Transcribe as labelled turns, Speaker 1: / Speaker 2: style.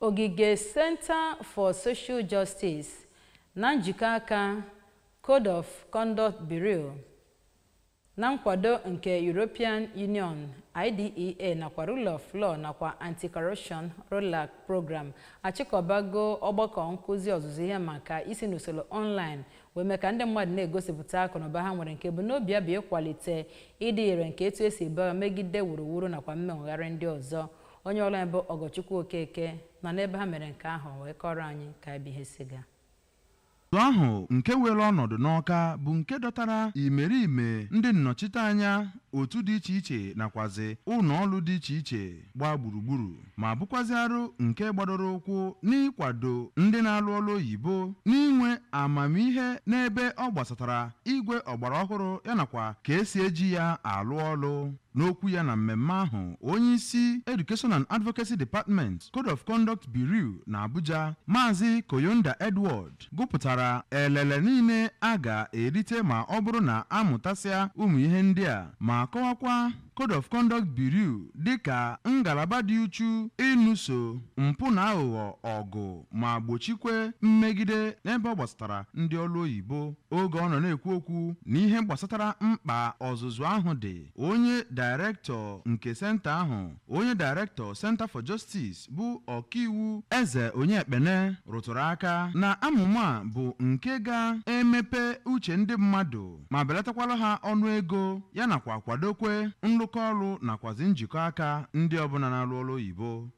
Speaker 1: Ogige Center for Social Justice na njikọ aka Code of Conduct Bureau na nkwado nke European Union IDEA nakwa Rule of Law nakwa Anti-Corruption Rollback Program achịkọbago ọgbakọ nkụzi ọzụzụ ihe maka isi n'usoro online wee mee ka ndị mmadụ na-egosipụta akụnụba ha nwere nke bụ n'obi ya bụ ịkwalite ịdị ire nke etu esi ebe megide wuruwuru nakwa mmegharị ndị ọzọ. Onye ọrụ anyị bụ Ogochukwu Okeke na n'ebe ha mere nke ahụ wee kọrọ anyị ka ebe ihe siga.
Speaker 2: ahụ nke were ọnọdụ n'Awka bụ nke dọtara imerime ndị nnọchiteanya otu dị iche iche nakwazi ụlọ ọrụ dị iche iche gbaa gburugburu ma bụkwazi arụ nke gbadoro ụkwụ n'ịkwado ndị na-alụ ọrụ oyibo n'inwe amamihe n'ebe ọ gbasatara igwe ọgbara ọhụrụ ya nakwa ka esi eji ya alụ ọrụ. N'okwu ya na mmemme ahụ, onye isi Education and Advocacy Department Code of Conduct Bureau na Abuja, Maazị Koyonda Edward, gụpụtara elele niile a ga-erite ma ọ bụrụ na amụtasịa ụmụ ihe ndị a ma kọwakwa Code of Conduct Bureau dịka ngalaba dị uchu ịnụso mpụ na aghụghọ ọgụ ma gbochikwe mmegide n'ebe ọ gbasatara ndị ọrụ oyibo. Oge ọ nọ na-ekwu okwu n'ihe gbasatara mkpa ọzụzụ ahụ dị, onye Director nke senta ahụ, onye Director Center for Justice bụ ọkaiwu Eze Onyekpene rụtụrụ aka na amụma bụ nke ga-emepe uche ndị mmadụ ma belatakwala ha ọnụ ego ya nakwa kwadokwe nrụkọ ọrụ nakwazi njikọ aka ndị ọbụla na-alụ ọrụ oyibo.